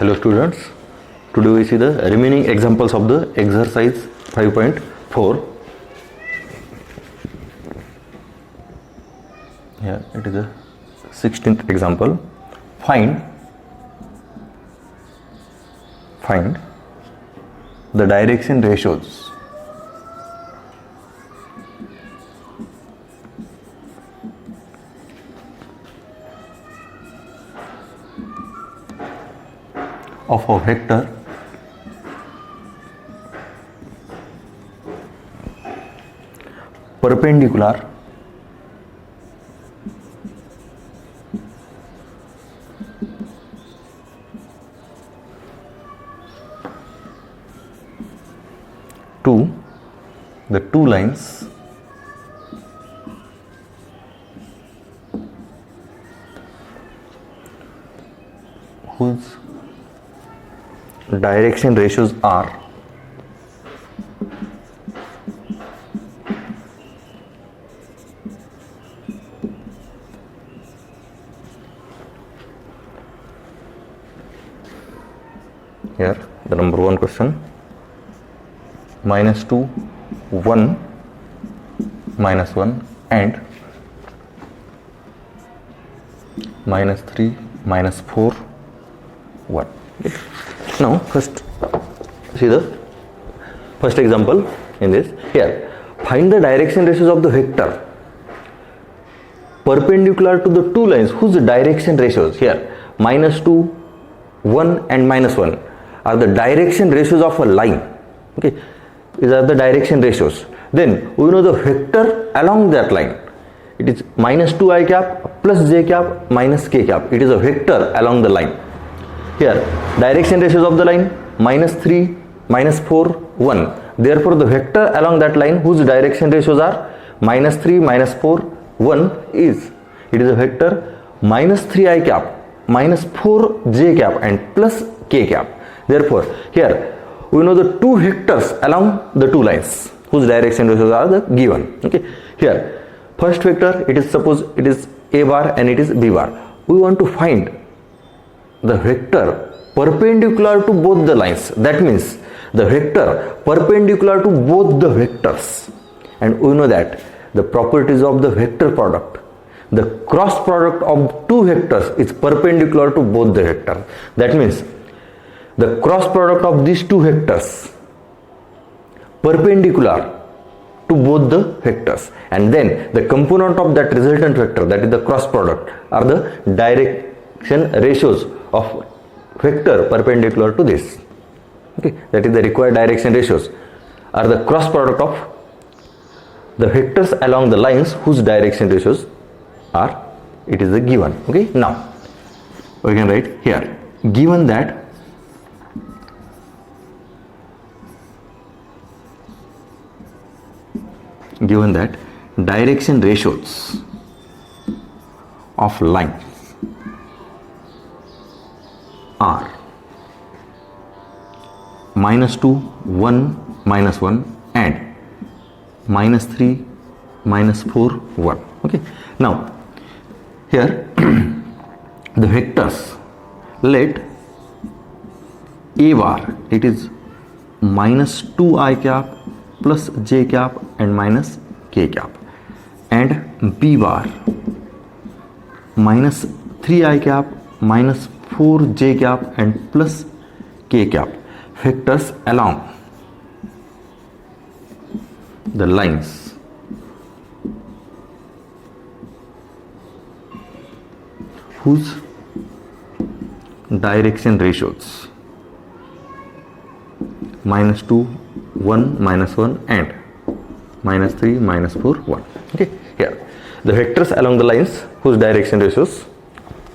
Hello students, today we see the remaining examples of the exercise 5.4. Here it is the 16th example. Find the direction ratios of a vector perpendicular to the two lines whose direction ratios are here the number one question -2 1 -1 and -3 -4 1. Now first see the first example in this. Here find the direction ratios of the vector perpendicular to the two lines whose direction ratios, here -2 1 and -1 are the direction ratios of a line. Okay, these are the direction ratios. Then we know the vector along that line, it is -2 I cap plus j cap minus k cap. It is a vector along the line. Here direction ratios of the line -3 -4 1. Therefore the vector along that line whose direction ratios are -3 -4 1 is, it is a vector -3 I cap -4 j cap and plus k cap. Therefore here we know the two vectors along the two lines whose direction ratios are the given. Okay, here first vector, it is, suppose it is a bar and it is b bar. We want to find the vector perpendicular to both the lines. That means the vector perpendicular to both the vectors, and we know that the properties of the vector product, the cross product of two vectors is perpendicular to both the vectors. That means the cross product of these two vectors perpendicular to both the vectors, and then the component of that resultant vector, that is the cross product, are the direction ratios of vector perpendicular to this. Okay, that is the required direction ratios are the cross product of the vectors along the lines whose direction ratios are, it is the given. Okay, now we can write here, given that direction ratios of line are -2 1 -1 and -3 -4 1. Okay, now here the vectors, let a bar, it is -2 I cap plus j cap and minus k cap, and b bar -3 I cap minus 4 j cap and plus k cap, vectors along the lines whose direction ratios -2 1 -1 and -3 -4 1. Okay, here the vectors along the lines whose direction ratios.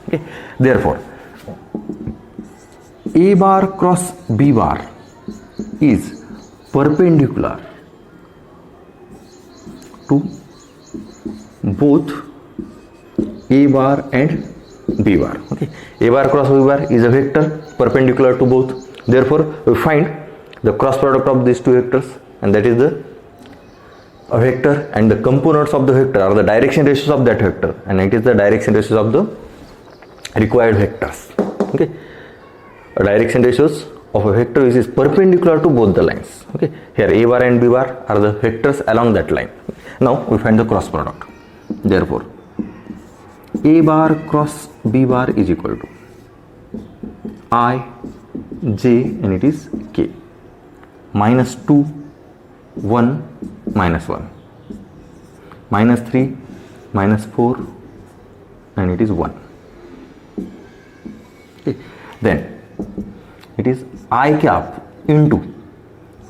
Okay, therefore a bar cross b bar is perpendicular to both a bar and b bar. Okay, a bar cross b bar is a vector perpendicular to both. Therefore we find the cross product of these two vectors, and that is the a vector, and the components of the vector are the direction ratios of that vector, and it is the direction ratios of the required vectors. Okay, direction ratios of a vector which is perpendicular to both the lines. Okay, here a bar and b bar are the vectors along that line. Now we find the cross product. Therefore, a bar cross b bar is equal to I, j, and it is k, minus 2, 1, minus 1, minus 3, minus 4, and it is 1. Okay. Then it is I cap into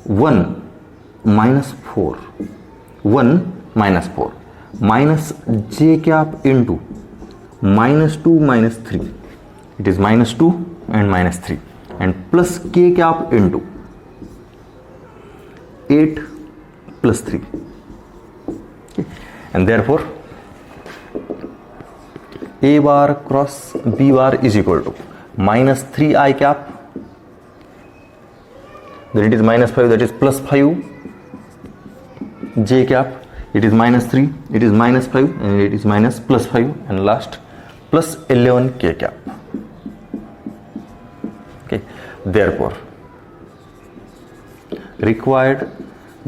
1 minus 4, 1 minus 4, minus j cap into minus 2 minus 3. It is minus 2 and minus 3, and plus k cap into 8 plus 3. Okay. And therefore a bar cross b bar is equal to minus 3I cap, then it is minus 5, that is plus 5 j cap, it is minus 3, it is minus 5, and it is minus plus 5, and last plus 11 k cap. Okay. Therefore required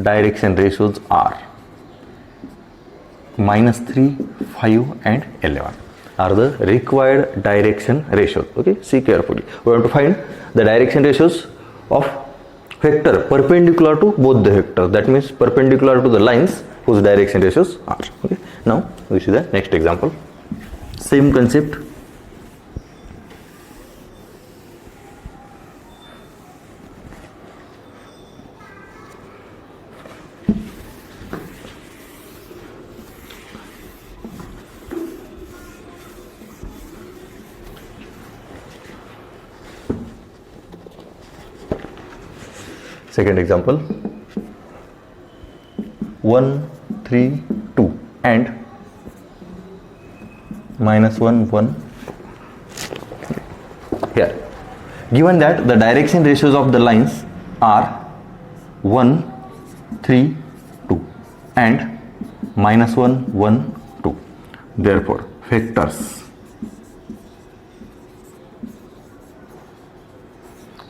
direction ratios are minus 3, 5, and 11 are the required direction ratios. Okay, see carefully. We have to find the direction ratios of vector perpendicular to both the vectors. That means perpendicular to the lines whose direction ratios are. Okay. Now we see the next example. Same concept. Second example, 1, 3, 2 and minus 1, 1. Here, given that the direction ratios of the lines are 1, 3, 2 and minus 1, 1, 2. Therefore, vectors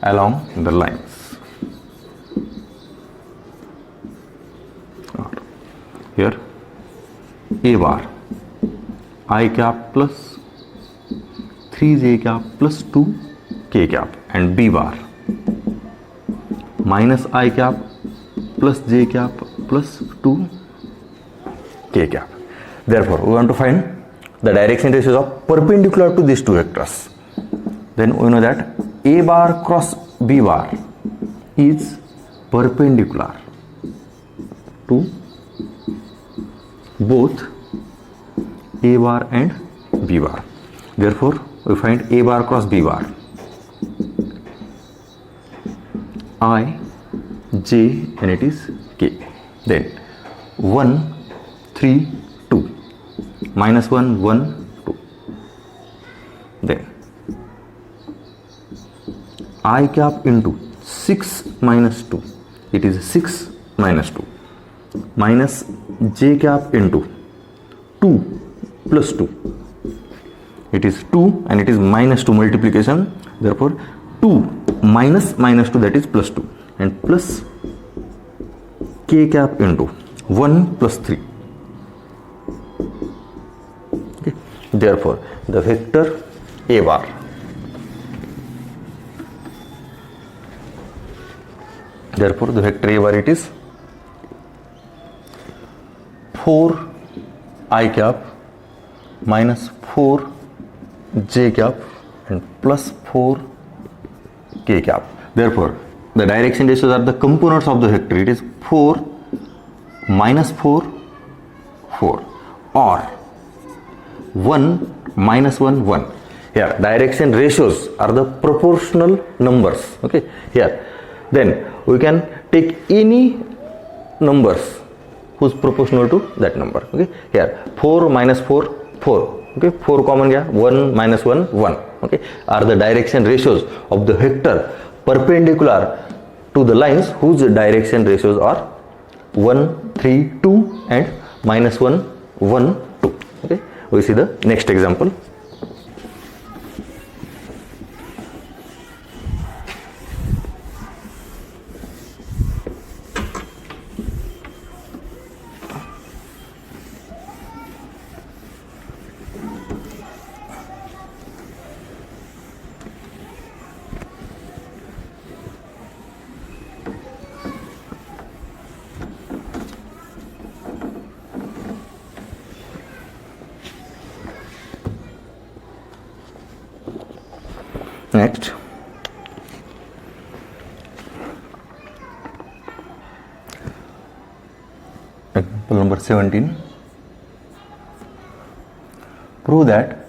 along the lines here a bar I cap plus 3j cap plus 2 k cap, and b bar minus I cap plus j cap plus 2 k cap. Therefore, we want to find the direction ratios of perpendicular to these two vectors. Then we know that a bar cross b bar is perpendicular to both a bar and b bar. Therefore, we find a bar cross b bar I, j, and it is k. Then 1, 3, 2, minus 1, 1, 2. Then I cap into 6 minus 2. It is 6 minus 2. Minus j cap into 2 plus 2. It is 2 and it is minus 2 multiplication. Therefore, 2 minus minus 2, that is plus 2, and plus k cap into 1 plus 3. Okay. Therefore, the vector a bar it is 4 I cap minus 4 j cap and plus 4 k cap. Therefore, the direction ratios are the components of the vector. It is 4 minus 4, 4, or 1 minus 1, 1. Here, direction ratios are the proportional numbers. Okay. Here, then we can take any numbers who's proportional to that number. Okay. Here 4 minus 4, 4. Okay. 4 common gaya, 1 minus 1, 1. Okay. Are the direction ratios of the vector perpendicular to the lines whose direction ratios are 1, 3, 2 and minus 1, 1, 2. Okay. We see the next example. Next, example number 17. Prove that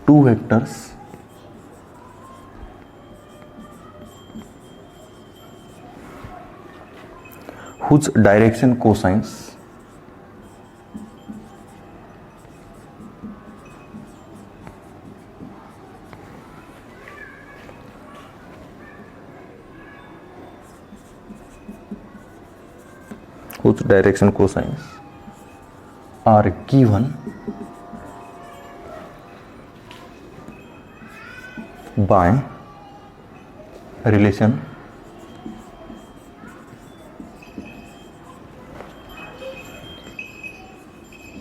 two vectors whose direction cosines are given by relation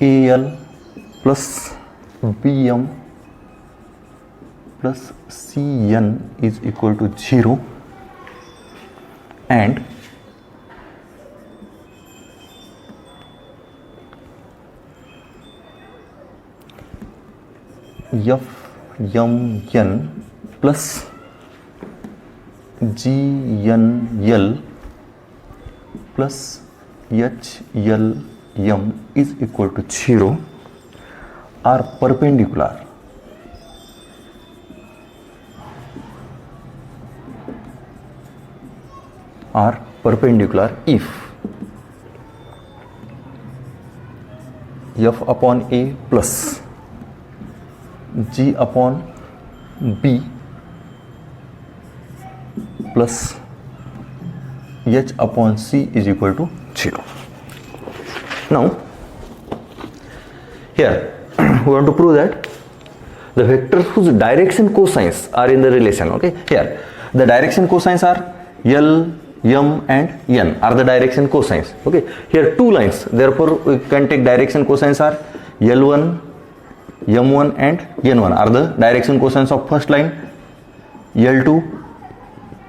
AL plus BM plus CN is equal to 0 and FMN plus GNL plus HLM is equal to 0 are perpendicular if F upon A plus G upon B plus H upon C is equal to 0. Now, here we want to prove that the vectors whose direction cosines are in the relation. Okay, here the direction cosines are L, M and N are the direction cosines. Okay, here two lines, therefore we can take direction cosines are L1, M1 and N1 are the direction cosines of first line. L2,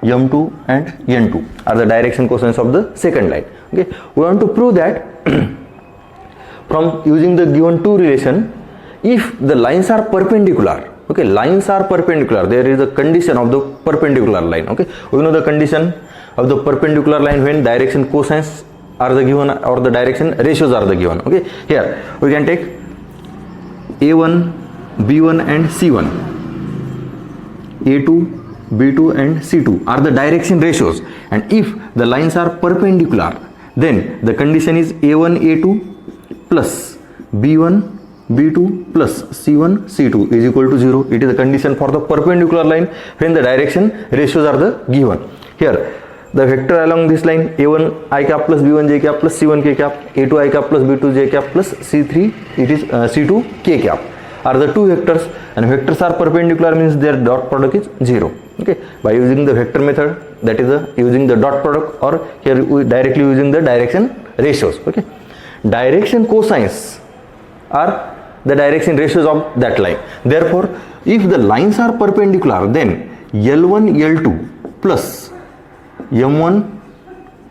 M2 and N2 are the direction cosines of the second line. Okay, we want to prove that from using the given two relation, if the lines are perpendicular, okay, lines are perpendicular, there is a condition of the perpendicular line. Okay, we know the condition of the perpendicular line when direction cosines are the given or the direction ratios are the given. Okay, here we can take A1, B1 and C1, A2, B2 and C2 are the direction ratios, and if the lines are perpendicular, then the condition is A1, A2 plus B1, B2 plus C1, C2 is equal to 0. It is the condition for the perpendicular line when the direction ratios are the given. Here the vector along this line A1 I cap plus B1 j cap plus C1 k cap, A2 I cap plus B2 j cap plus C3 it is C2 k cap are the two vectors, and vectors are perpendicular means their dot product is 0. Okay, by using the vector method, that is using the dot product, or here we directly using the direction ratios. Okay, direction cosines are the direction ratios of that line. Therefore, if the lines are perpendicular, then L1 L2 plus M1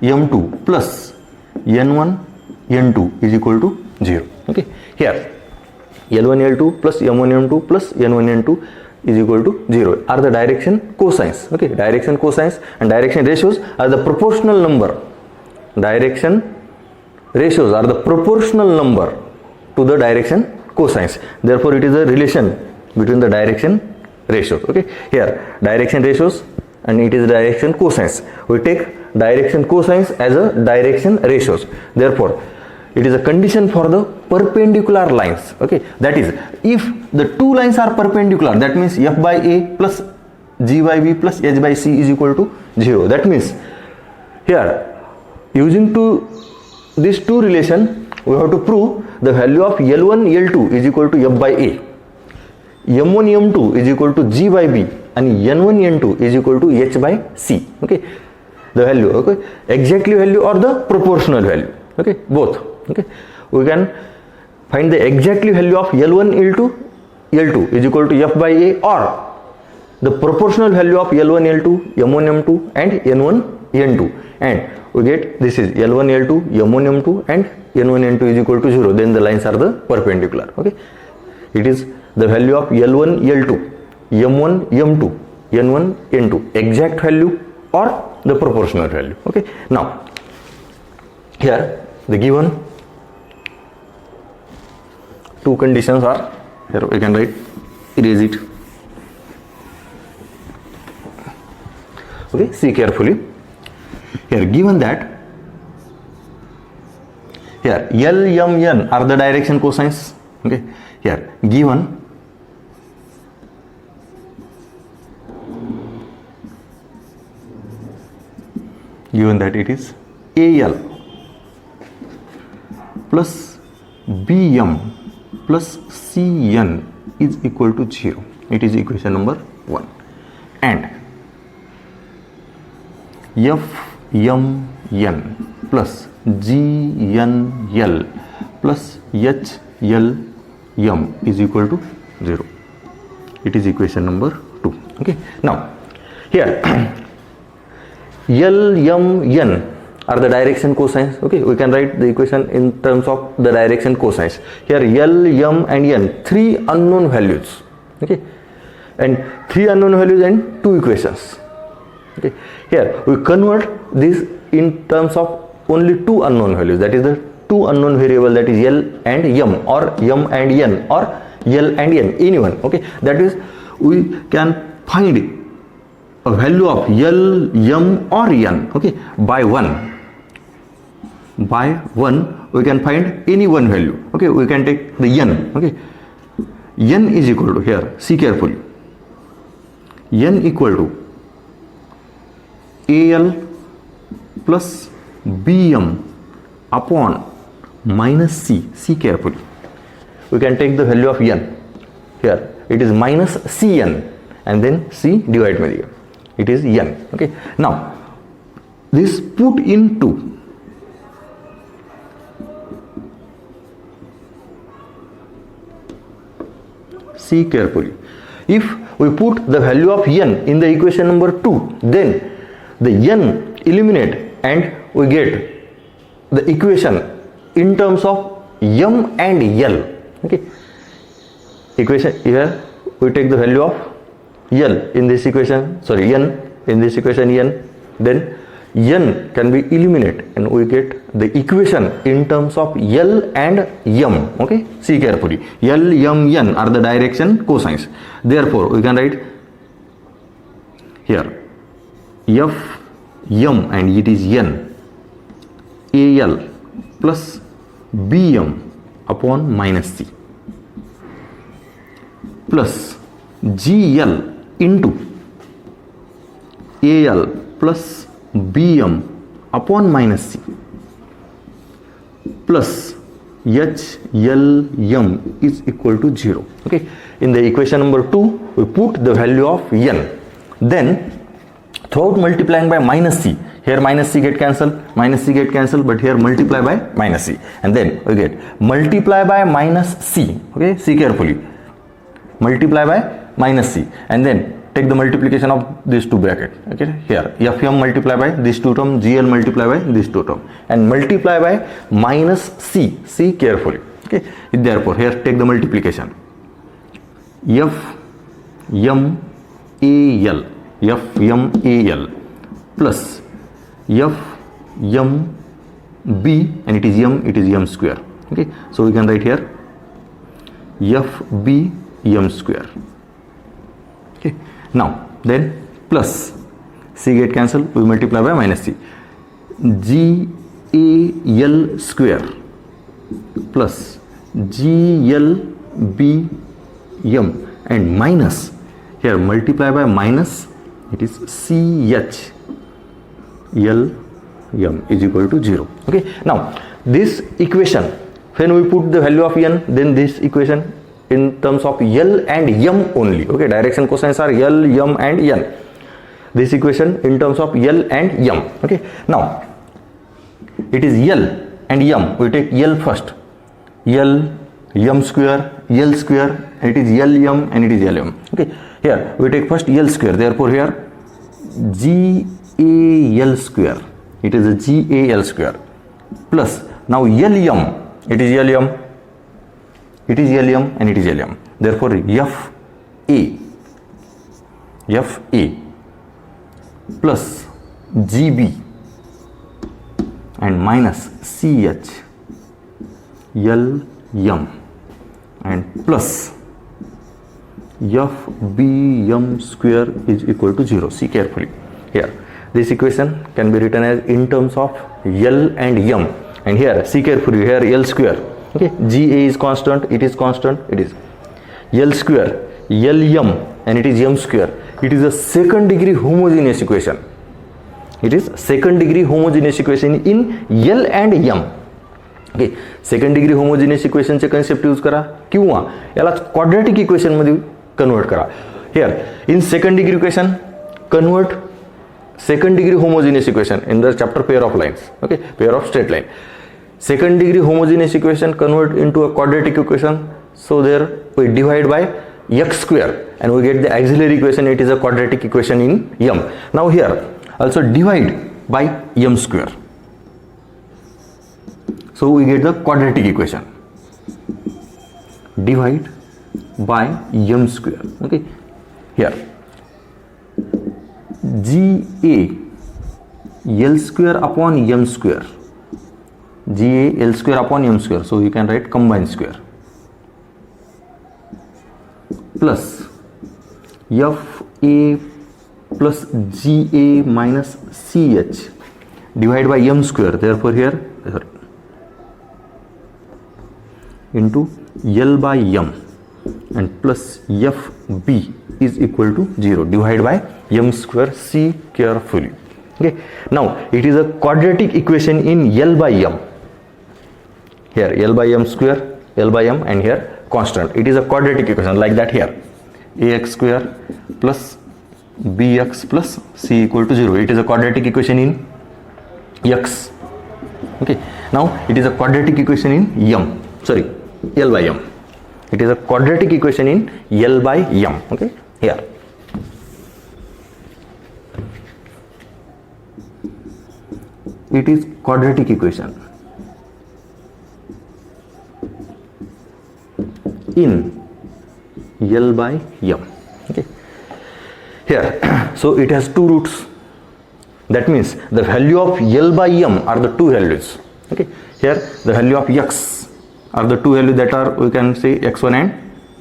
M2 plus N1 N2 is equal to 0. Okay, here L1 L2 plus M1 M2 plus N1 N2 is equal to 0 are the direction cosines. Okay, direction cosines and direction ratios are the proportional number. Direction ratios are the proportional number to the direction cosines. Therefore, it is a relation between the direction ratios. Okay, here direction ratios and it is direction cosines. We take direction cosines as a direction ratios. Therefore, it is a condition for the perpendicular lines. Okay, that is, if the two lines are perpendicular, that means F by A plus G by B plus H by C is equal to 0. That means here using these two relation, we have to prove the value of L1 L2 is equal to F by A, M1 M2 is equal to G by B, and N1 N2 is equal to H by C. Okay, the value, okay, exactly value or the proportional value. Okay, both. Okay, we can find the exactly value of L1 L2 is equal to F by A, or the proportional value of L1 L2, M1 M2 and N1 N2, and we get this is L1 L2, M1 M2 and n1 n2 is equal to 0, then the lines are the perpendicular. Okay, it is the value of L1 L2, m1 m2, n1 n2, exact value or the proportional value. Okay, now here the given two conditions are, here we can write, erase it. Okay, see carefully. Here given that here L, M, N are the direction cosines. Okay, here given that it is AL plus BM plus CN is equal to 0. It is equation number 1. And FMN plus GNL plus HLM is equal to 0. It is equation number 2. Okay, now here L, M, N are the direction cosines. Okay, we can write the equation in terms of the direction cosines. Here L, M and N, three unknown values. Okay, and three unknown values and two equations. Okay, here we convert this in terms of only two unknown values, that is the two unknown variable, that is L and M or M and N or L and N, anyone. Okay, that is we can find a value of L, M or N. Okay, by 1 we can find any one value. Okay, we can take the N. Okay, N is equal to, here see carefully, N equal to AL plus BM upon minus C. See carefully, we can take the value of N. Here it is minus Cn and then C divided by the, it is N. Okay, now this put into see carefully. If we put the value of N in the equation number 2, then the N eliminate and we get the equation in terms of M and L. Okay, equation here we take the value of L in this equation, sorry N in this equation N, then N can be eliminated and we get the equation in terms of L and M. Okay, see carefully, L, M, N are the direction cosines. Therefore we can write here F, M and it is N, AL plus BM upon minus C plus GL into AL plus BM upon minus C plus HLM is equal to 0. Okay, in the equation number 2 we put the value of N, then throughout multiplying by minus C, here minus C get cancelled, but here multiply by minus C, and then we get multiply by minus C. Okay, see carefully, multiply by minus C and then take the multiplication of these two brackets. Okay, here FM multiply by this two term, GL multiply by this two term and multiply by minus C. See carefully. Okay, therefore here take the multiplication, FMAL plus FMB and it is M square. Okay, so we can write here FB M square. Okay, now then plus C get cancelled, we multiply by minus C, GAL square plus GLBM and minus, here multiply by minus, it is CHLM is equal to 0. Okay, now this equation, when we put the value of N, then this equation in terms of L and M only. Okay, direction cosines are L, M and N. This equation in terms of L and M. Okay, now it is L and M. We take L first, L, M square, L square, and it is L, M and it is L, M. Okay, here we take first L square, therefore here GAL square, it is a GAL square plus Now LM, it is LM, it is LM and it is LM. Therefore FA plus GB and minus CH LM and plus FBM square is equal to 0. See carefully here. This equation can be written as in terms of L and M, and here see carefully, here L square, okay, GA is constant, it is constant, it is L square, LM and it is M square. It is a second degree homogeneous equation. It is second degree homogeneous equation in L and M. Okay, second degree homogeneous इक्वेशनचे concept use करा किंवा याला quadratic equation मध्ये convert करा. Here in second degree equation convert second degree homogeneous equation in the chapter pair of lines, okay, pair of straight line. Second degree homogeneous equation convert into a quadratic equation, so there we divide by x square and we get the auxiliary equation. It is a quadratic equation in M. Now here also divide by M square, so we get the quadratic equation. Divide by M square, okay. Here GA L square upon M square, GA L square upon M square, so you can write combined square, plus FA plus GA minus CH divided by M square. Therefore here into L by M and plus FB is equal to 0 divided by M square. See carefully, okay. Now it is a quadratic equation in L by M. Here L by M square, L by M, and here constant. It is a quadratic equation like that. Here AX square plus BX plus C equal to 0. It is a quadratic equation in X, okay. Now it is a quadratic equation in L by M. It is a quadratic equation in L by M, okay. Here it is quadratic equation in L by M, okay. Here so it has two roots, that means the value of L by M are the two values, okay. Here the value of X are the two values that are, we can say, x1 and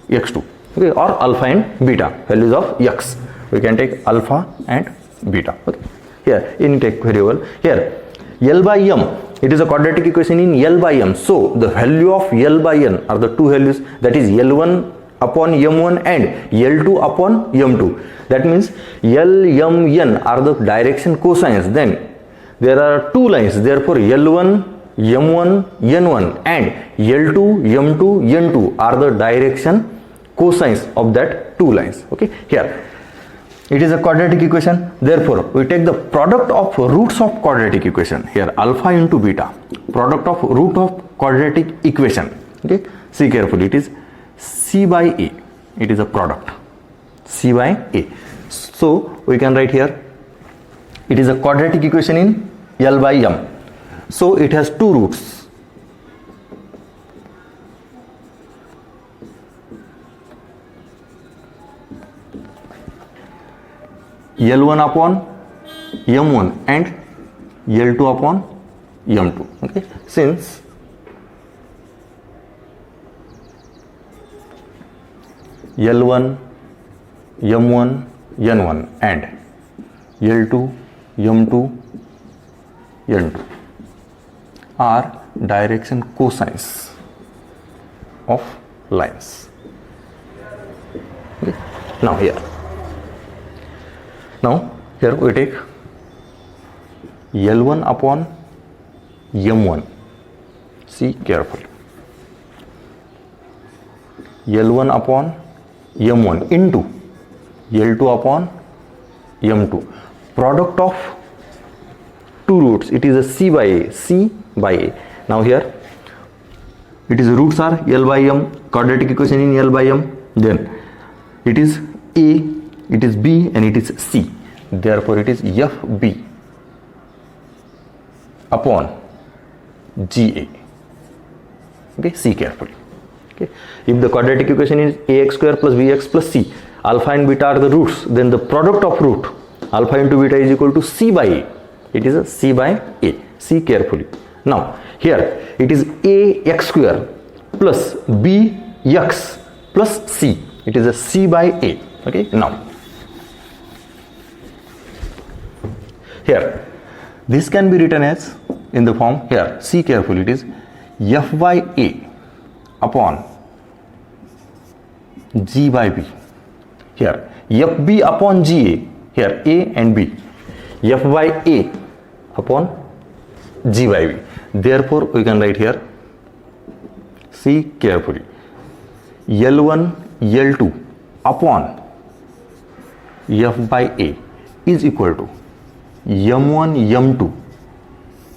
x2, okay, or alpha and beta values of X. We can take alpha and beta, okay. Here in take variable, here L by M, it is a quadratic equation in L by M, so the value of L by N are the two values, that is L1 upon M1 and L2 upon M2. That means L, M, N are the direction cosines. Then there are two lines, therefore L1, M1, N1 and L2, M2, N2 are the direction cosines of that two lines, okay. Here it is a quadratic equation, therefore we take the product of roots of quadratic equation. Here alpha into beta, product of root of quadratic equation, okay. See carefully, it is C by A, it is a product C by A, so we can write here it is a quadratic equation in L by M, so it has two roots. L1 upon M1 and L2 upon M2, okay. Since L1, M1, N1 and L2, M2, N2 are direction cosines of lines, okay. Now here we take L1 upon M1, see carefully, L1 upon M1 into L2 upon M2, product of two roots, it is a C by A, C by A. Now here it is roots are L by M, quadratic equation in L by M, then it is A, it is B and it is C, therefore it is FB upon GA. Okay, see carefully. Okay, if the quadratic equation is ax square plus bx plus c, alpha and beta are the roots, then the product of root alpha into beta is equal to c by a. It is a c by a. See carefully. Now here it is ax square plus bx plus c. It is a c by a. Okay, now here this can be written as in the form, here see carefully, it is f by a upon g by b. Here fb upon ga, here a and b, f by a upon g by b. Therefore we can write here, see carefully, L1 L2 upon f by a is equal to m1 m2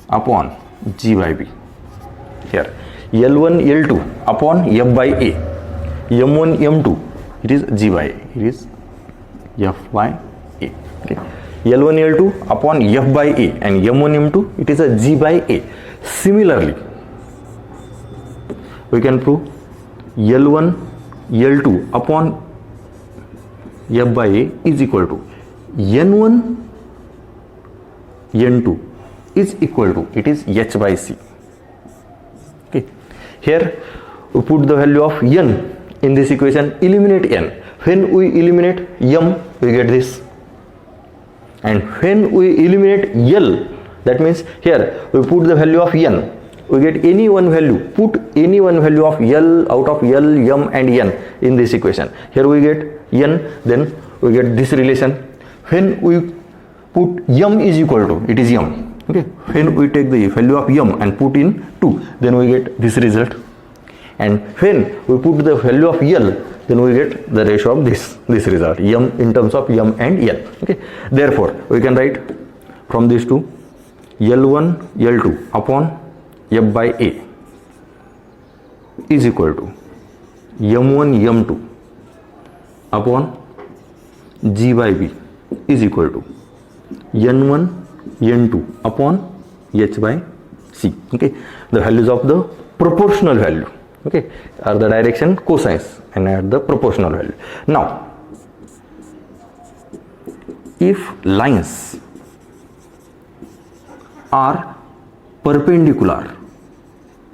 upon g by b. Here L1 L2 upon f by a, m1 m2, it is g by a, it is f by a. Okay, L1 L2 upon f by a and m1 m2, it is a g by a. Similarly we can prove L1 L2 upon f by a is equal to n1 n2 is equal to, it is h by c. Okay, here we put the value of n in this equation, eliminate n. When we eliminate m, we get this, and when we eliminate l, that means here we put the value of n, we get any one value, put any one value of l out of l, m and n in this equation. Here we get n, then we get this relation. When we put m is equal to, it is m. Okay, when we take the value of m and put in 2, then we get this result. And when we put the value of l, then we get the ratio of this result, m in terms of m and n. Okay, therefore we can write from these two, L1 L2 upon f by a is equal to m1 m2 upon g by b is equal to n1 n2 upon h by c. Okay, the values of the proportional value, okay, are the direction cosines and are the proportional value. Now if lines are perpendicular,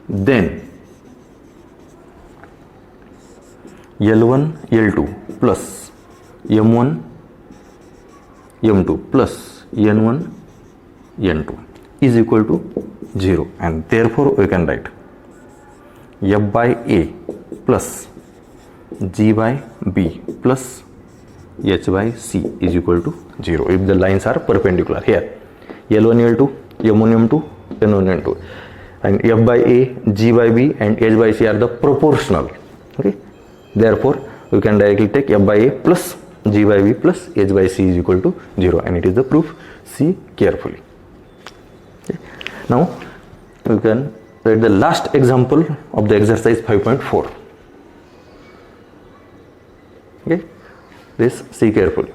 then L1 L2 plus m1 m2 plus n1 n2 is equal to 0, and therefore we can write f by a plus g by b plus h by c is equal to 0 if the lines are perpendicular. Here L1 L2, m1 m2, n1 n2, and f by a, g by b and h by c are the proportional. Okay, therefore we can directly take f by a plus g by b plus h by c is equal to 0, and it is the proof. See carefully. Okay. Now we can write the last example of the exercise 5.4. Okay, this see carefully.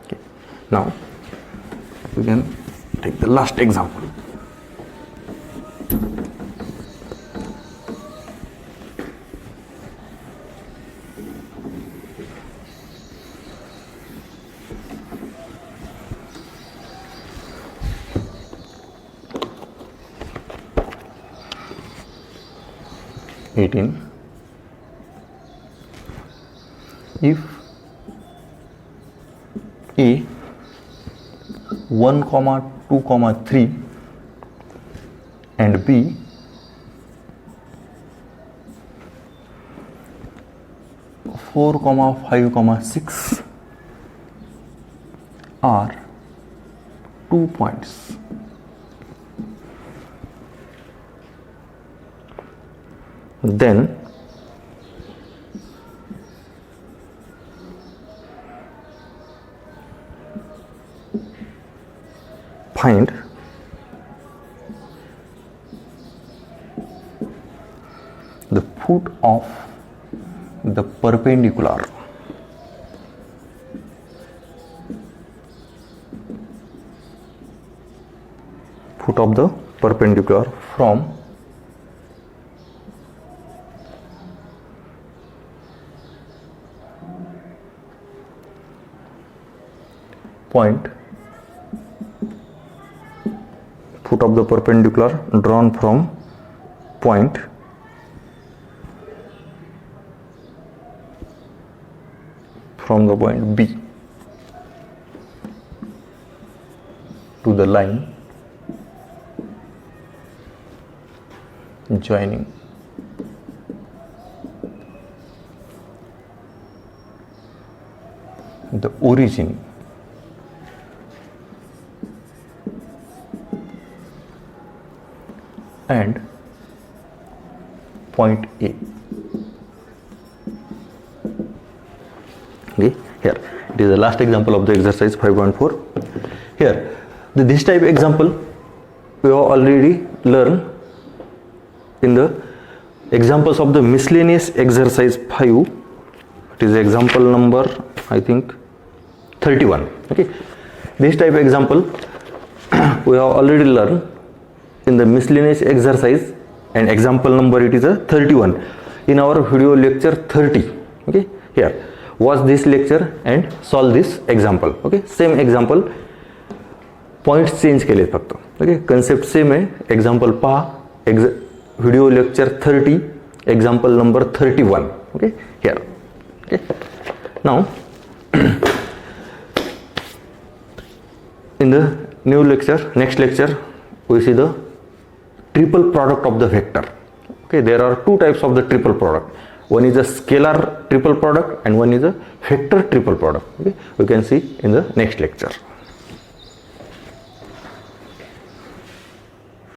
Okay. Now we can take the last example. If a 1, 2, 3 and b 4, 5, 6 are 2 points, then find the foot of the perpendicular from from point foot of the perpendicular drawn from point from the point B to the line joining the origin and point A. Okay, here it is the last example of the exercise 5.4. Here this type example we have already learned in the examples of the miscellaneous exercise 5. It is example number I think 31. Okay, this type example we have already learned in the miscellaneous exercise, and example number it is a 31 in our video lecture 30. Okay, here watch this lecture and solve this example. Okay, same example, points change केले फक्त. Okay, concept same है. Example पहा, video lecture 30, example number 31. Okay, here. Okay, now in the new lecture, next lecture, we see the triple product of the vector. Okay, there are two types of the triple product. One is a scalar triple product and one is a vector triple product. Okay, we can see in the next lecture.